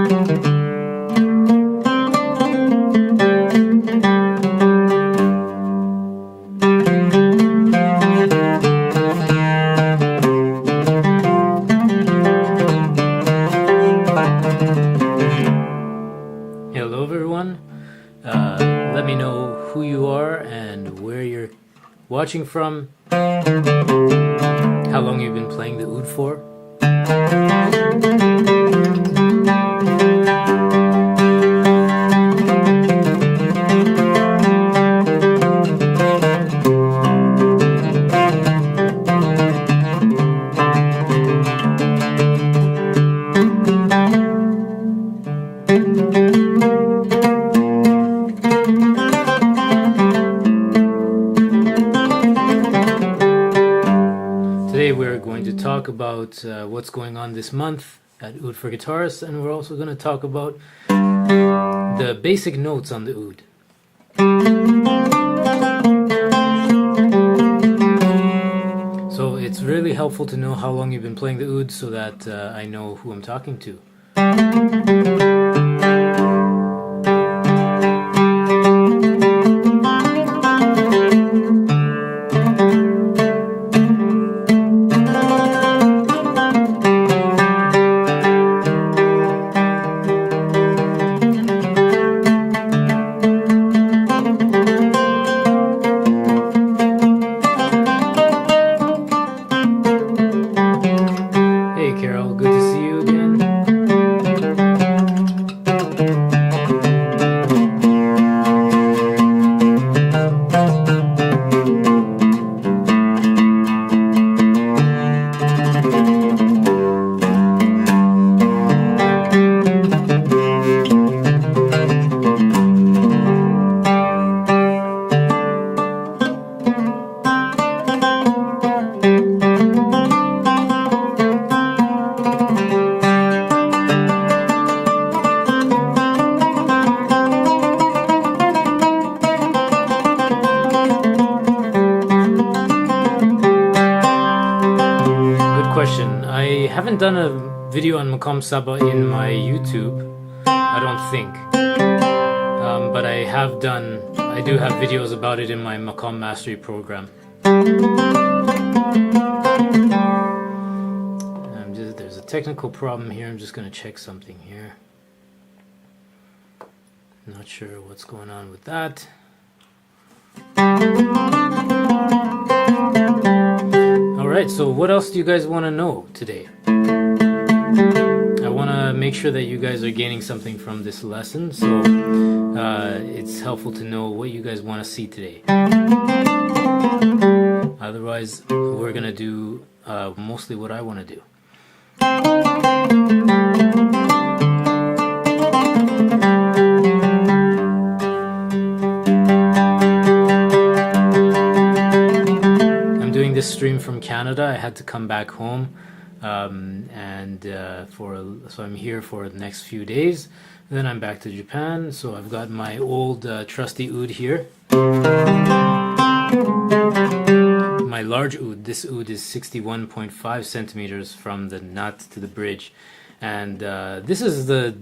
Hello everyone, let me know who you are and where you're watching from, how long you've been playing the oud for. Today we're going to talk about what's going on this month at OudforGuitarists, and we're also going to talk about the basic notes on the oud. So it's really helpful to know how long you've been playing the oud so that I know who I'm talking to. Hey Carol, good to see you again. I haven't done a video on Maqam Saba in my YouTube, I don't think, but I do have videos about it in my Maqam Mastery program. There's a technical problem here, I'm just going to check something here. Not sure what's going on with that. Alright, so what else do you guys want to know today? I want to make sure that you guys are gaining something from this lesson, so it's helpful to know what you guys want to see today. Otherwise, we're going to do mostly what I want to do. This stream from Canada. I had to come back home, so I'm here for the next few days. Then I'm back to Japan. So I've got my old trusty oud here, my large oud. This oud is 61.5 centimeters from the nut to the bridge, and this is the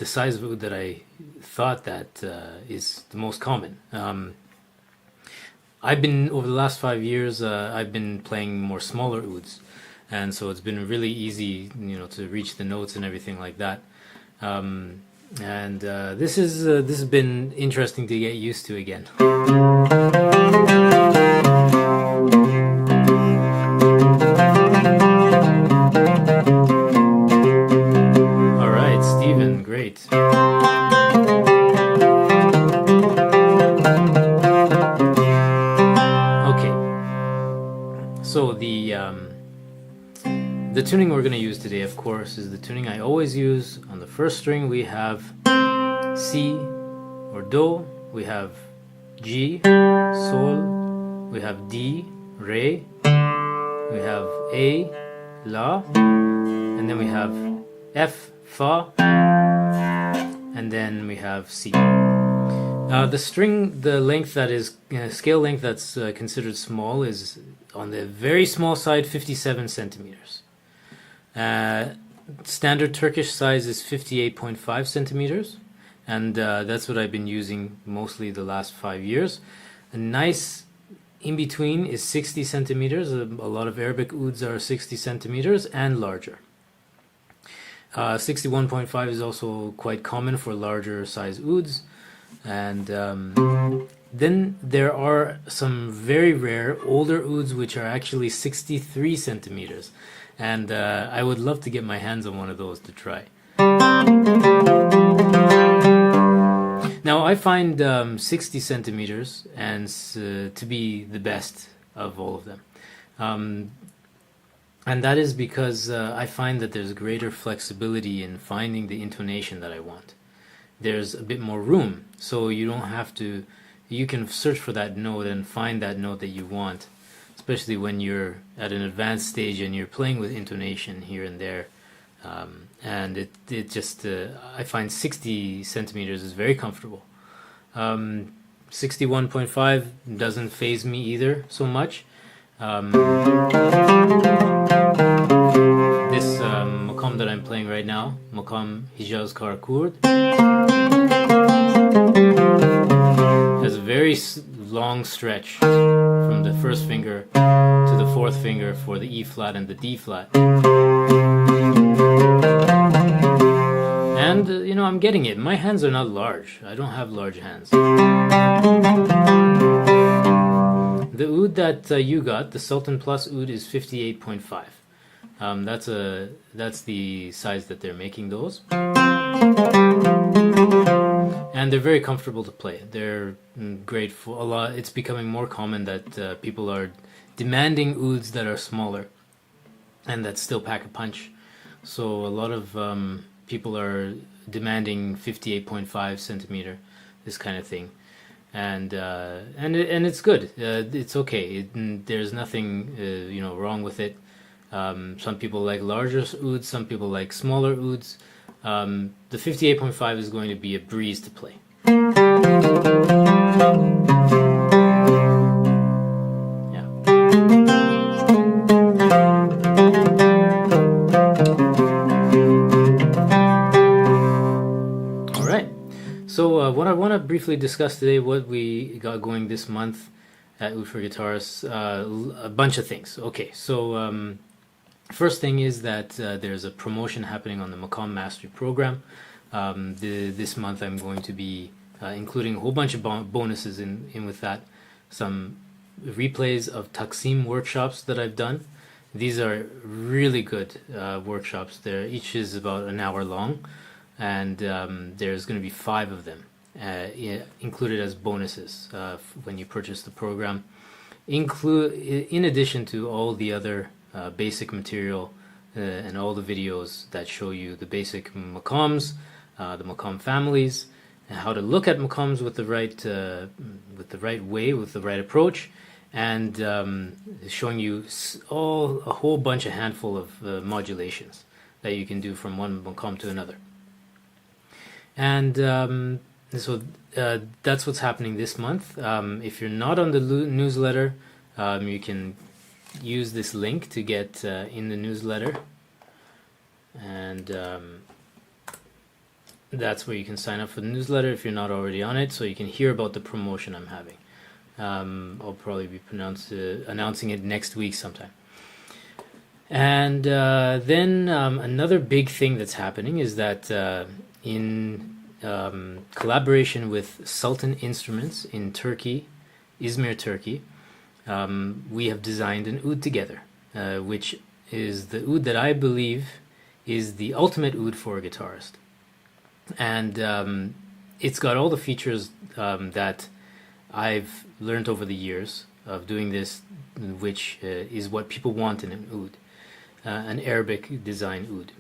size of oud that I thought that is the most common. Over the last 5 years, I've been playing more smaller ouds, and so it's been really easy, to reach the notes and everything like that. This has been interesting to get used to again. All right, Stephen, great. So the tuning we're going to use today, of course, is the tuning I always use. On the first string we have C or Do, we have G, Sol, we have D, Re, we have A, La, and then we have F, Fa, and then we have C. The string, the length that is, scale length that's considered small is on the very small side, 57 centimeters. standard Turkish size is 58.5 centimeters, and that's what I've been using mostly the last 5 years. A nice in between is 60 centimeters. A lot of Arabic ouds are 60 centimeters and larger. 61.5 is also quite common for larger size ouds. And then there are some very rare older ouds which are actually 63 centimeters. And I would love to get my hands on one of those to try. Now I find 60 centimeters and to be the best of all of them. And that is because I find that there's greater flexibility in finding the intonation that I want. There's a bit more room, so you don't have to, you can search for that note and find that note that you want, especially when you're at an advanced stage and you're playing with intonation here and there. And it just, I find 60 centimeters is very comfortable. 61.5 doesn't faze me either so much. This maqam that I'm playing right now, maqam Hijaz Kar Kurd, has a very long stretch from the first finger to the fourth finger for the E flat and the D flat. And you know, I'm getting it. My hands are not large. I don't have large hands. The oud that you got, the Sultan Plus oud, is 58.5. That's the size that they're making those. And they're very comfortable to play. They're great for a lot. It's becoming more common that people are demanding ouds that are smaller and that still pack a punch. So a lot of people are demanding 58.5 centimeter, this kind of thing. And it's good. It's okay. There's nothing you know, wrong with it. Some people like larger ouds, some people like smaller ouds. The 58.5 is going to be a breeze to play. Yeah. All right. So what I want to briefly discuss today, what we got going this month at Oud for Guitarists, a bunch of things. Okay, so first thing is that there's a promotion happening on the Maqam Mastery Program. This month I'm going to be including a whole bunch of bonuses in with that. Some replays of Taqsim workshops that I've done. These are really good workshops. Each is about an hour long, and there's going to be 5 of them included as bonuses when you purchase the program. In addition to all the other basic material and all the videos that show you the basic maqams, the maqam families, and how to look at maqams with the right way, with the right approach, and showing you a whole bunch, a handful of modulations that you can do from one maqam to another. And so that's what's happening this month. If you're not on the newsletter, you can use this link to get in the newsletter, and that's where you can sign up for the newsletter if you're not already on it, so you can hear about the promotion I'm having. I'll probably be announcing it next week sometime. And then another big thing that's happening is that in collaboration with Sultan Instruments in Turkey, Izmir, Turkey, we have designed an oud together, which is the oud that I believe is the ultimate oud for a guitarist. And it's got all the features that I've learned over the years of doing this, which is what people want in an oud, an Arabic design oud.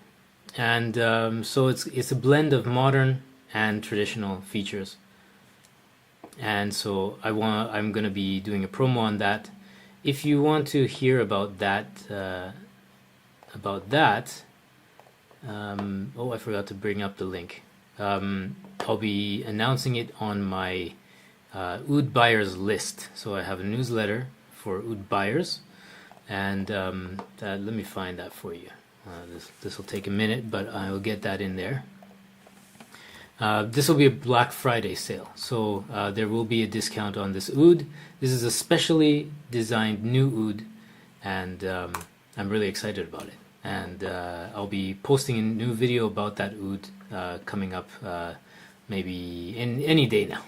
And so it's a blend of modern and traditional features. And so I'm going to be doing a promo on that. If you want to hear about that, oh, I forgot to bring up the link. I'll be announcing it on my oud buyers list. So I have a newsletter for oud buyers, and let me find that for you. This will take a minute, but I will get that in there. This will be a Black Friday sale, so there will be a discount on this oud. This is a specially designed new oud, and I'm really excited about it. And I'll be posting a new video about that oud coming up maybe in any day now.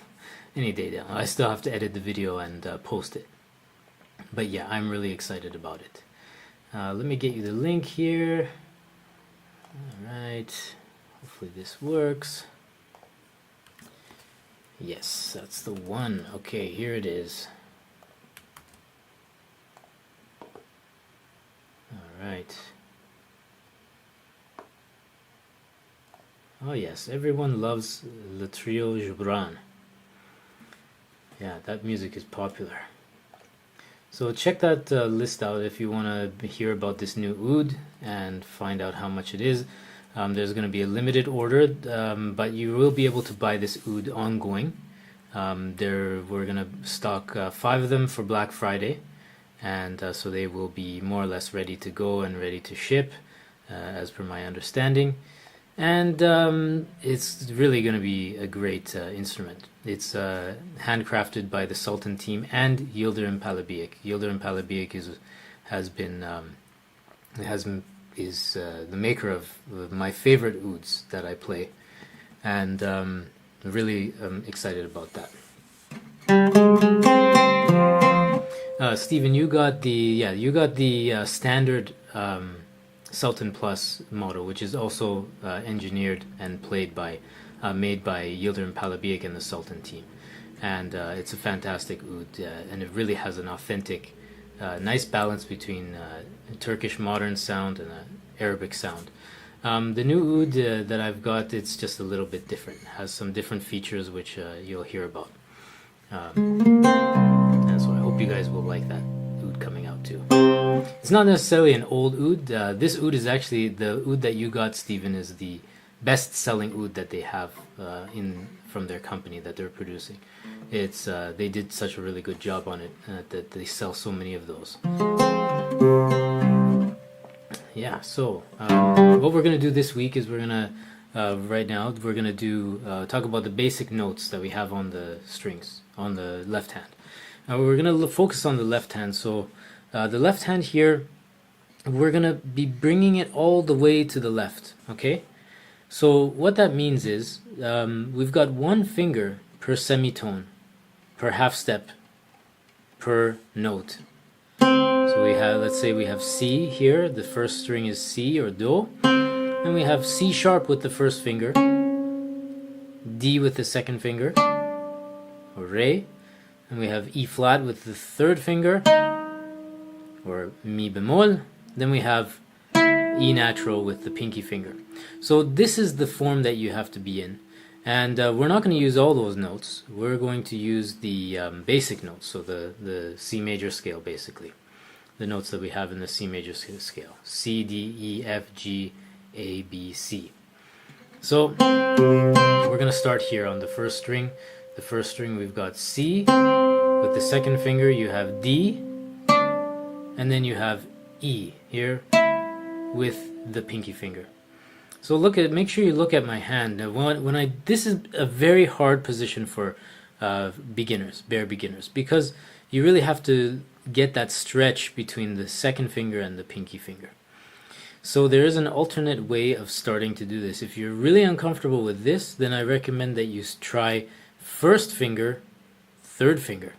Any day now. I still have to edit the video and post it. But yeah, I'm really excited about it. Let me get you the link here. Alright, hopefully this works. Yes, that's the one. Okay, here it is. Alright. Oh yes, everyone loves Le Trio Gibran. Yeah, that music is popular. So check that list out if you want to hear about this new oud and find out how much it is. There's going to be a limited order, but you will be able to buy this oud ongoing. We're going to stock 5 of them for Black Friday, and so they will be more or less ready to go and ready to ship, as per my understanding. And it's really going to be a great instrument. It's handcrafted by the Sultan team and Yildirim Palabiyik. Yildirim Palabiyik is the maker of my favorite ouds that I play, and really excited about that. Stephen, you got the standard Sultan Plus model, which is also engineered and made by Yildirim Palabiyik and the Sultan team, and it's a fantastic oud, and it really has an authentic, nice balance between Turkish modern sound and Arabic sound. The new oud that I've got, it's just a little bit different. It has some different features which you'll hear about, and so I hope you guys will like that oud coming out too. It's not necessarily an old oud. This oud is actually, the oud that you got, Stephen, is the best-selling oud that they have from their company that they're producing. It's they did such a really good job on it that they sell so many of those. Yeah, so what we're gonna do this week is we're gonna we're gonna talk about the basic notes that we have on the strings on the left hand. We're gonna focus on the left hand. So the left hand here, we're gonna be bringing it all the way to the left. Okay. So what that means is we've got one finger per semitone, per half step, per note. So we have, let's say we have C here, the first string is C or Do, and we have C sharp with the first finger, D with the second finger, or Re, and we have E flat with the third finger, or Mi bemol, then we have E natural with the pinky finger. So this is the form that you have to be in, and we're not going to use all those notes. We're going to use the basic notes, so the C major scale, basically the notes that we have in the C major scale: C, D, E, F, G, A, B, C. So we're going to start here on the first string. The first string we've got C, with the second finger you have D, and then you have E here with the pinky finger. So make sure you look at my hand. Now, this is a very hard position for beginners, bare beginners, because you really have to get that stretch between the second finger and the pinky finger. So there is an alternate way of starting to do this. If you're really uncomfortable with this, then I recommend that you try first finger, third finger.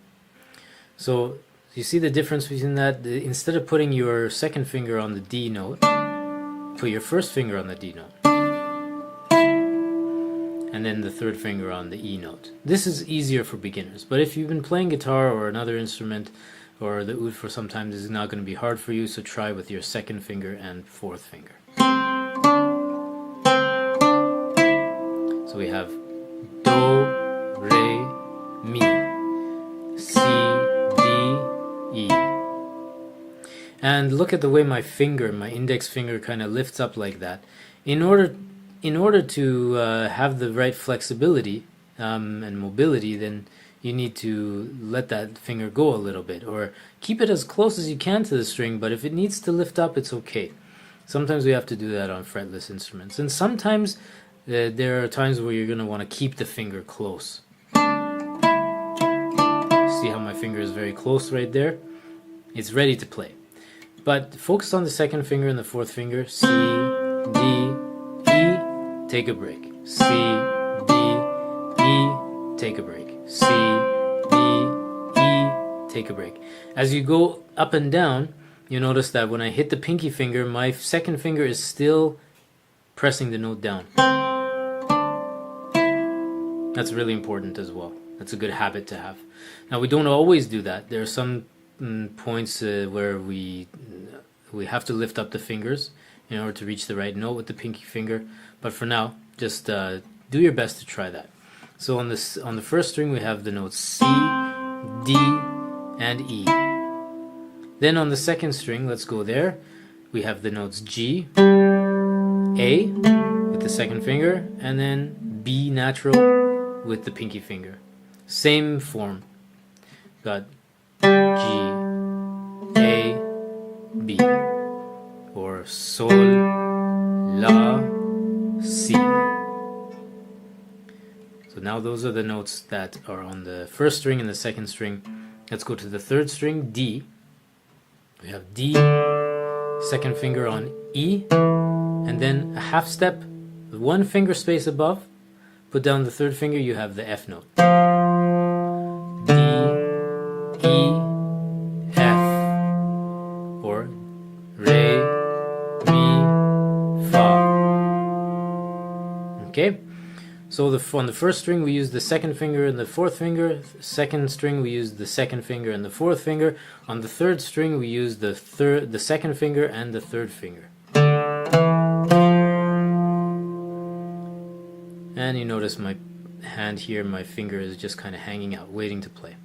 So you see the difference between that? Instead of putting your second finger on the D note, put your first finger on the D note, and then the third finger on the E note. This is easier for beginners, but if you've been playing guitar or another instrument or the oud for some time, this is not going to be hard for you, so try with your second finger and fourth finger. So we have Do, Re, Mi, C, D, E. And look at the way my index finger kind of lifts up like that. In order to have the right flexibility and mobility, then you need to let that finger go a little bit, or keep it as close as you can to the string, but if it needs to lift up, it's okay. Sometimes we have to do that on fretless instruments, and sometimes there are times where you're going to want to keep the finger close. See how my finger is very close right there? It's ready to play. But focus on the second finger and the fourth finger. C, D, E, take a break. C, D, E, take a break. C, D, E, take a break. As you go up and down, you notice that when I hit the pinky finger, my second finger is still pressing the note down. That's really important as well. That's a good habit to have. Now, we don't always do that. There are some points where we have to lift up the fingers in order to reach the right note with the pinky finger. But for now, just do your best to try that. So on the first string, we have the notes C, D, and E. Then on the second string, let's go there. We have the notes G, A with the second finger, and then B natural with the pinky finger. Same form. Got G, A, B, or Sol, La, Si. So now those are the notes that are on the first string and the second string. Let's go to the third string, D. We have D, second finger on E, and then a half step with one finger space above. Put down the third finger, you have the F note. D, E, F, or Re, Mi, Fa. Okay? So on the first string we use the second finger and the fourth finger. Second string we use the second finger and the fourth finger. On the third string we use the second finger and the third finger. And you notice my hand here, my finger is just kind of hanging out, waiting to play.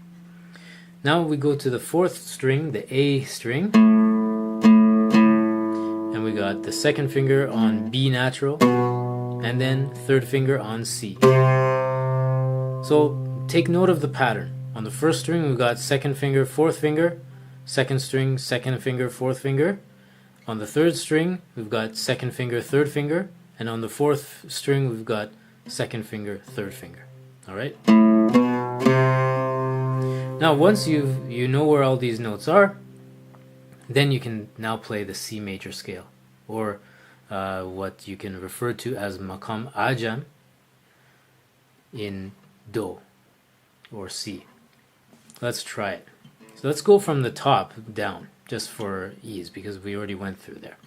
Now we go to the fourth string, the A string. And we got the second finger on B natural, and then third finger on C. So take note of the pattern. On the first string we've got second finger, fourth finger, second string, second finger, fourth finger. On the third string we've got second finger, third finger, and on the fourth string we've got second finger, third finger. Alright? Now once you know where all these notes are, then you can now play the C major scale, or what you can refer to as Maqam Ajam in Do or C. Let's try it. So let's go from the top down, just for ease, because we already went through there.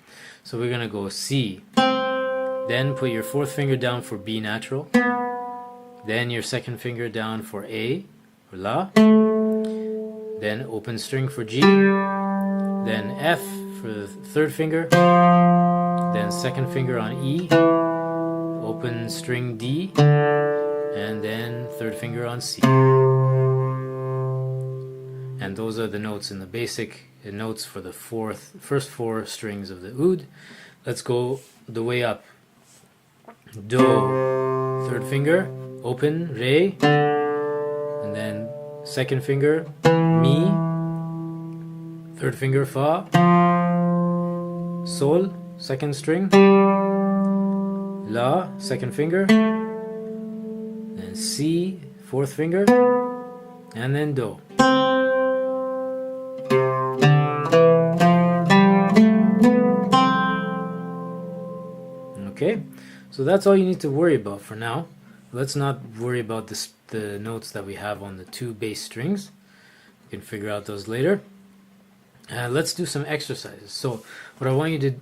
So we're going to go C, then put your fourth finger down for B natural, then your second finger down for A or La, then open string for G, then F for the third finger, then second finger on E, open string D, and then third finger on C. And those are the notes in the basic notes for the first four strings of the oud. Let's go the way up. Do, third finger, open, Re, and then second finger, Mi, third finger, Fa, Sol, second string, La, second finger, then C, fourth finger, and then Do. Okay, so that's all you need to worry about for now. Let's not worry about the notes that we have on the two bass strings. You can figure out those later. Let's do some exercises. So what I want you to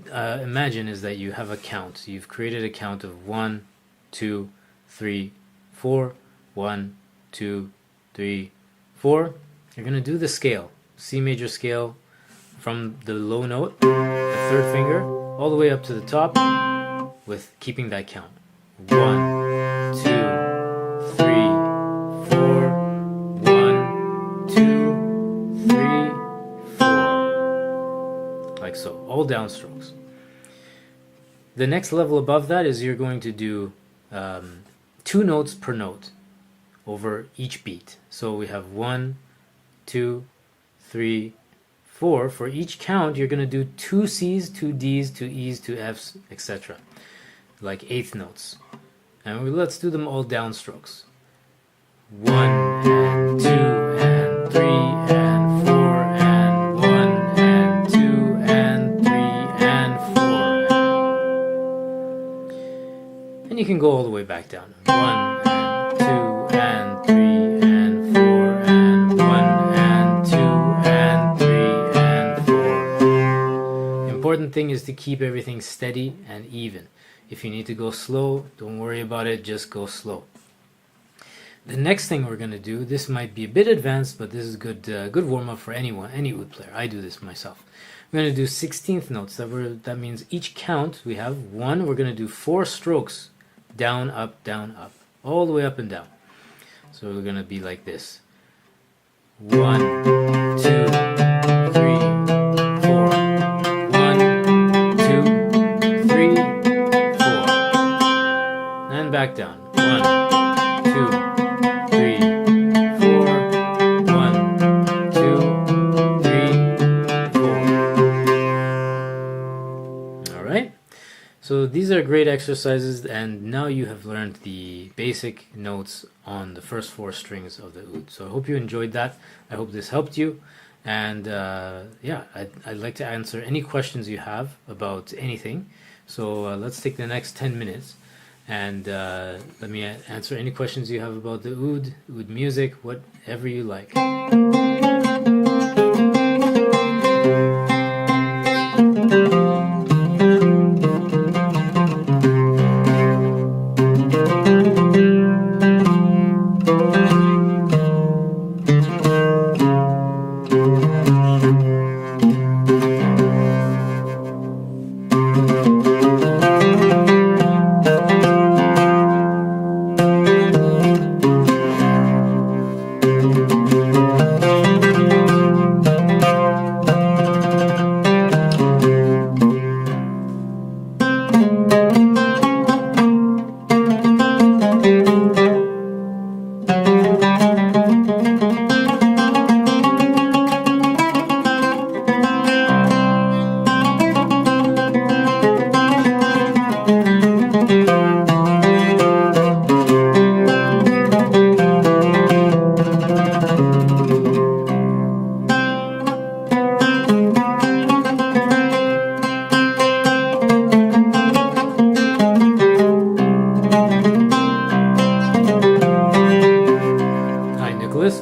imagine is that you have a count. You've created a count of 1, 2, 3, 4, 1, 2, 3, 4. You're going to do the scale, C major scale, from the low note, the third finger, all the way up to the top, with keeping that count. 1, 2, 3, 4, 1, 2, 3, 4. Like so, all downstrokes. The next level above that is you're going to do 2 notes per note over each beat. So we have 1, 2, 3, 4, for each count, you're going to do 2 C's, 2 D's, 2 E's, 2 F's, etc. Like eighth notes. And let's do them all downstrokes. 1 and 2 and 3 and 4 and 1 and 2 and 3 and 4. And you can go all the way back down. 1 and 2 and 3 and 4 and 1 and 2 and 3 and 4. The important thing is to keep everything steady and even. If you need to go slow, don't worry about it, just go slow. The next thing we're going to do, this might be a bit advanced, but this is good warm-up for anyone, any oud player. I do this myself. We're going to do 16th notes. That means each count we have 1. We're going to do 4 strokes. Down, up, all the way up and down. So we're going to be like this. 1, 2, 3, 4. 1, 2, 3, 4. And back down. 1, 2, 3, 4. 1, 2, 3, 4. All right. So these are great exercises, and now you have learned the basic notes on the first 4 strings of the oud. So I hope you enjoyed that. I hope this helped you. And yeah, I'd like to answer any questions you have about anything. So let's take the next 10 minutes and let me answer any questions you have about the oud music, whatever you like.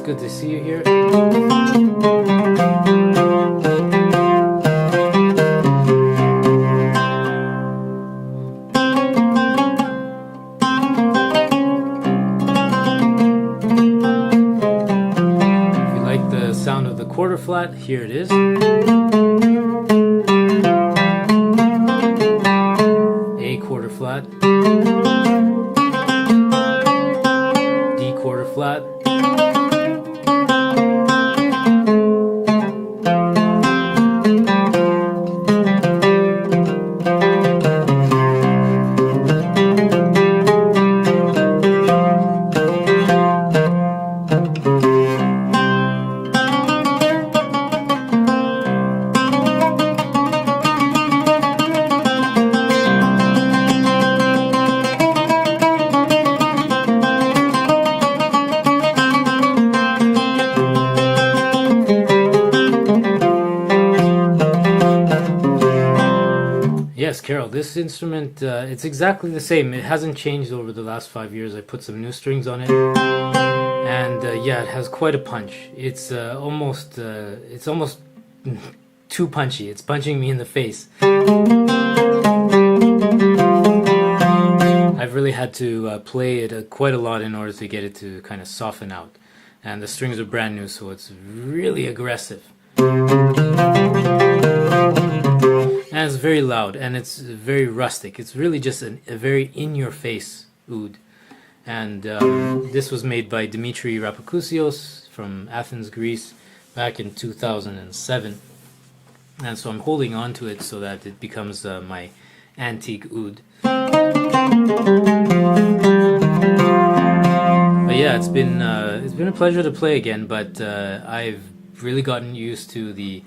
Good to see you here. If you like the sound of the quarter flat, here it is. A quarter flat. D quarter flat. Yes, Carol, this instrument, it's exactly the same. It hasn't changed over the last 5 years. I put some new strings on it. And yeah, it has quite a punch. It's almost too punchy. It's punching me in the face. I've really had to play it quite a lot in order to get it to kind of soften out. And the strings are brand new, so it's really aggressive. And it's very loud, and it's very rustic. It's really just a very in-your-face oud. And this was made by Dimitri Rapakousios from Athens, Greece, back in 2007. And so I'm holding on to it so that it becomes my antique oud. But yeah, it's been a pleasure to play again, but I've really gotten used to the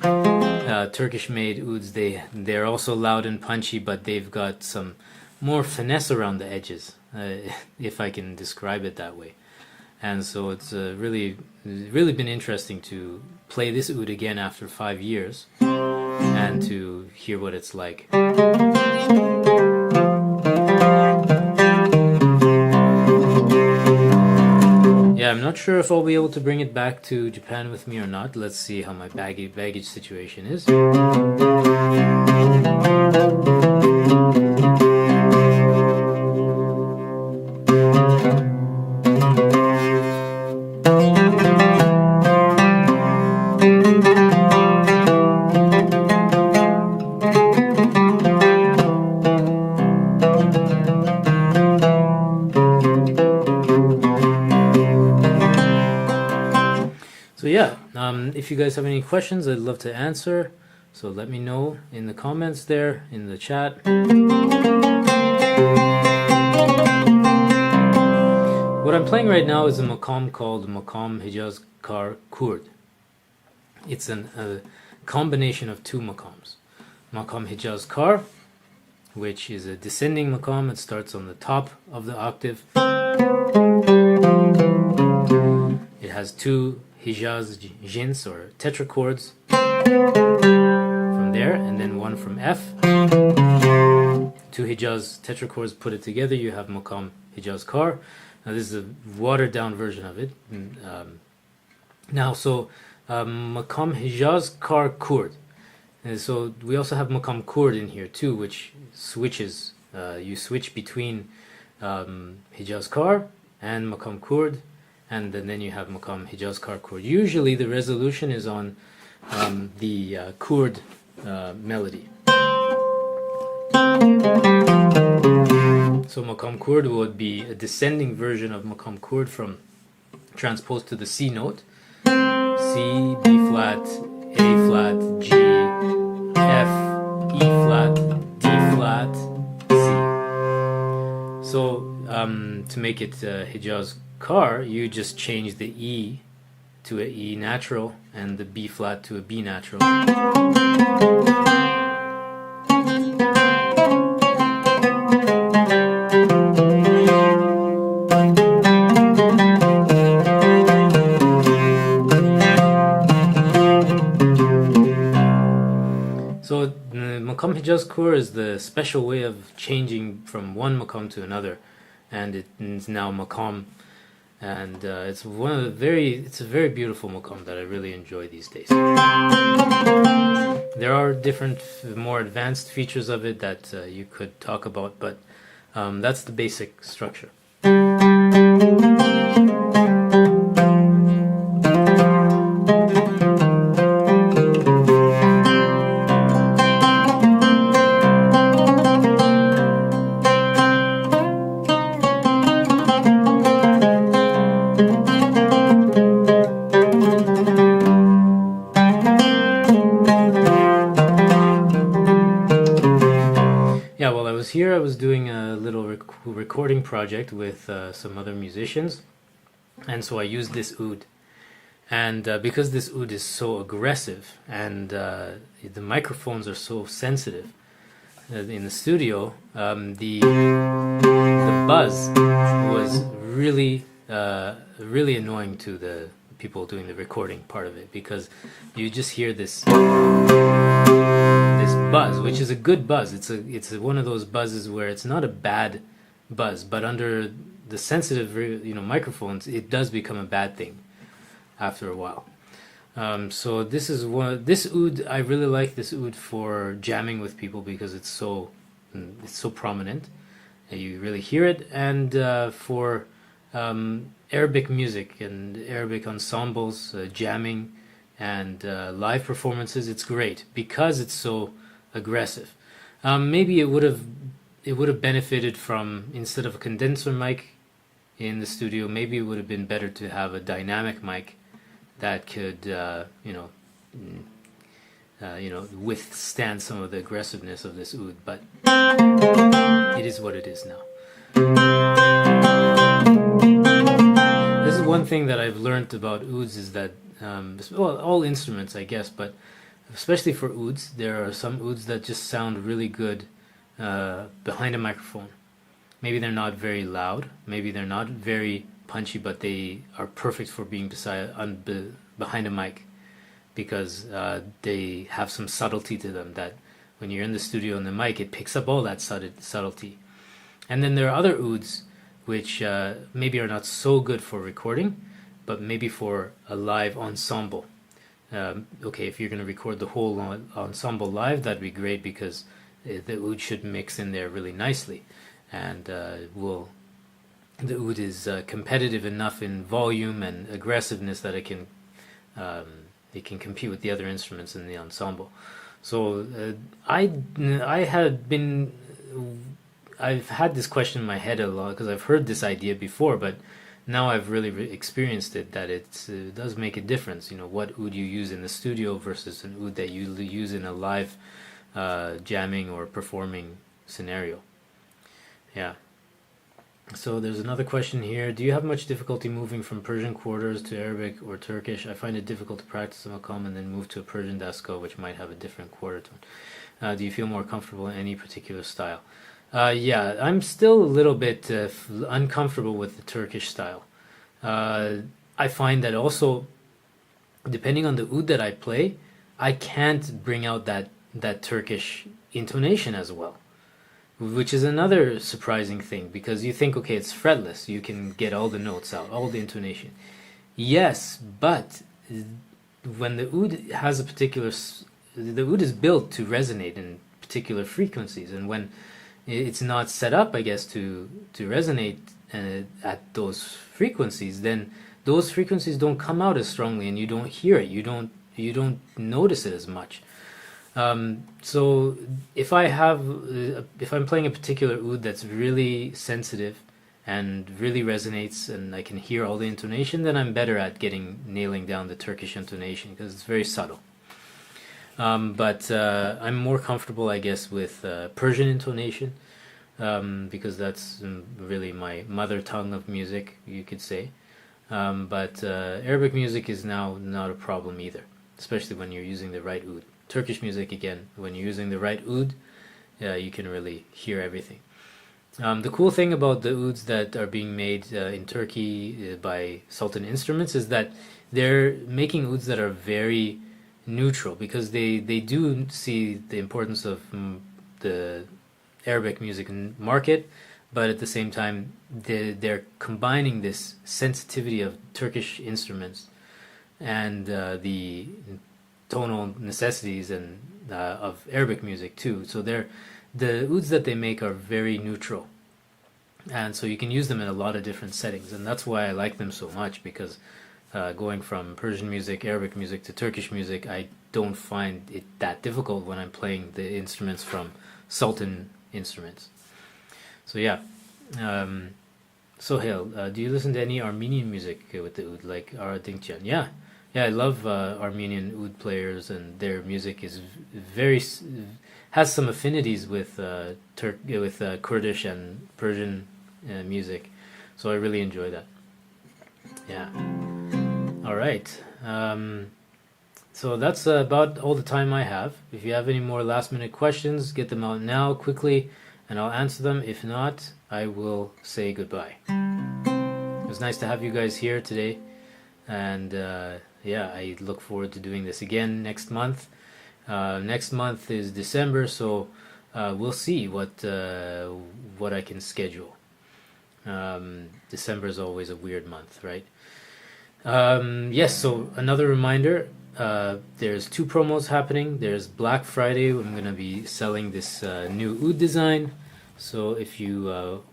Turkish-made ouds. They're also loud and punchy, but they've got some more finesse around the edges, if I can describe it that way. And so it's really been interesting to play this oud again after 5 years and to hear what it's like. Yeah, I'm not sure if I'll be able to bring it back to Japan with me or not. Let's see how my baggage situation is. So yeah, if you guys have any questions, I'd love to answer. So let me know in the comments there, in the chat. What I'm playing right now is a maqam called Maqam Hijaz Kar Kurd. It's a combination of two maqams. Maqam Hijaz Kar, which is a descending maqam. It starts on the top of the octave. It has two Hijaz jins or tetrachords from there, and then one from F. Two Hijaz tetrachords, put it together, you have Maqam Hijaz Kar. Now this is a watered down version of it. Maqam Hijaz Kar Kurd. And so we also have Maqam Kurd in here too, which switches. You switch between Hijaz Kar and Maqam Kurd. And then you have Maqam Hijaz Kar Kurd. Usually the resolution is on the Kurd melody. So Maqam Kurd would be a descending version of Maqam Kurd from transposed to the C note. C, B flat, A flat, G, F, E flat, D flat, C. So to make it Hijaz Kar, you just change the E to a E natural and the B flat to a B natural. So the Maqam Hijaz Kar is the special way of changing from one maqam to another, and it is now maqam. And it's a very beautiful maqam that I really enjoy these days. There are different, more advanced features of it that you could talk about, but that's the basic structure. Here I was doing a little recording project with some other musicians, and so I used this oud. And because this oud is so aggressive and the microphones are so sensitive in the studio, the buzz was really annoying to the people doing the recording part of it, because you just hear this buzz, which is a good buzz. It's one of those buzzes where it's not a bad buzz, but under the sensitive microphones, it does become a bad thing after a while. So this oud, I really like this oud for jamming with people because it's so prominent. You really hear it, and for Arabic music and Arabic ensembles, jamming and live performances, it's great because it's so aggressive. Maybe it would have benefited from, instead of a condenser mic in the studio, maybe it would have been better to have a dynamic mic that could withstand some of the aggressiveness of this oud, but it is what it is now. This is one thing that I've learned about ouds, is that well, all instruments, I guess, but especially for ouds, there are some ouds that just sound really good behind a microphone. Maybe they're not very loud, maybe they're not very punchy, but they are perfect for being behind a mic, because they have some subtlety to them that when you're in the studio and the mic, it picks up all that subtlety. And then there are other ouds which maybe are not so good for recording, but maybe for a live ensemble. Okay, if you're going to record the whole ensemble live, that'd be great, because the oud should mix in there really nicely, and the oud is competitive enough in volume and aggressiveness that it can compete with the other instruments in the ensemble. So I've had this question in my head a lot, because I've heard this idea before, but now I've really experienced it, that it does make a difference. You know, what oud you use in the studio versus an oud that you use in a live jamming or performing scenario. Yeah. So there's another question here. Do you have much difficulty moving from Persian quarters to Arabic or Turkish? I find it difficult to practice the maqam and then move to a Persian dasko, which might have a different quarter tone. Do you feel more comfortable in any particular style? Yeah, I'm still a little bit uncomfortable with the Turkish style. I find that also, depending on the oud that I play, I can't bring out that Turkish intonation as well, which is another surprising thing, because you think, okay, it's fretless, you can get all the notes out, all the intonation. Yes, but when the oud has the oud is built to resonate in particular frequencies, and when it's not set up, I guess, to resonate at those frequencies, then those frequencies don't come out as strongly, and you don't hear it, you don't notice it as much. So if I'm playing a particular oud that's really sensitive and really resonates, and I can hear all the intonation, then I'm better at nailing down the Turkish intonation, because it's very subtle. But I'm more comfortable, I guess, with Persian intonation, because that's really my mother tongue of music, you could say. But Arabic music is now not a problem either, especially when you're using the right oud. Turkish music, again, when you're using the right oud, you can really hear everything. The cool thing about the ouds that are being made in Turkey by Sultan Instruments is that they're making ouds that are very neutral, because they do see the importance of the Arabic music market, but at the same time they're combining this sensitivity of Turkish instruments and the tonal necessities and of Arabic music too. So the ouds that they make are very neutral, and so you can use them in a lot of different settings, and that's why I like them so much, because going from Persian music, Arabic music to Turkish music, I don't find it that difficult when I'm playing the instruments from Sultan Instruments. So yeah. Sohail, do you listen to any Armenian music with the oud, like Ara Dinkjan? Yeah, I love Armenian oud players, and their music is has some affinities with Kurdish and Persian music, so I really enjoy that. Yeah. All right. So that's about all the time I have. If you have any more last-minute questions, get them out now quickly, and I'll answer them. If not, I will say goodbye. It was nice to have you guys here today, and yeah, I look forward to doing this again next month. Next month is December, so we'll see what I can schedule. December is always a weird month, right? Yes, so another reminder, there's 2 promos happening. There's Black Friday. I'm going to be selling this new oud design, so if you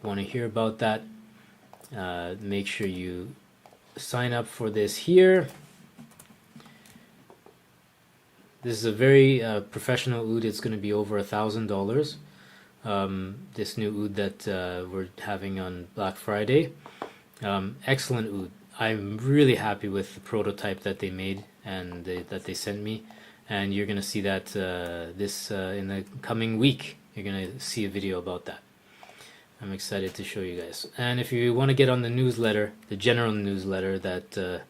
want to hear about that, make sure you sign up for this here. This is a very professional oud. It's going to be over $1,000. This new oud that we're having on Black Friday. Excellent oud. I'm really happy with the prototype that they made and that they sent me, and you're going to see that in the coming week. You're going to see a video about that. I'm excited to show you guys. And if you want to get on the newsletter, the general newsletter that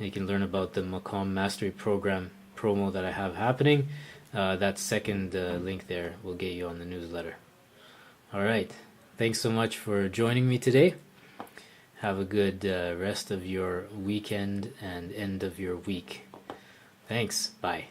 You can learn about the Maqam Mastery Program promo that I have happening. That second link there will get you on the newsletter. All right. Thanks so much for joining me today. Have a good rest of your weekend and end of your week. Thanks. Bye.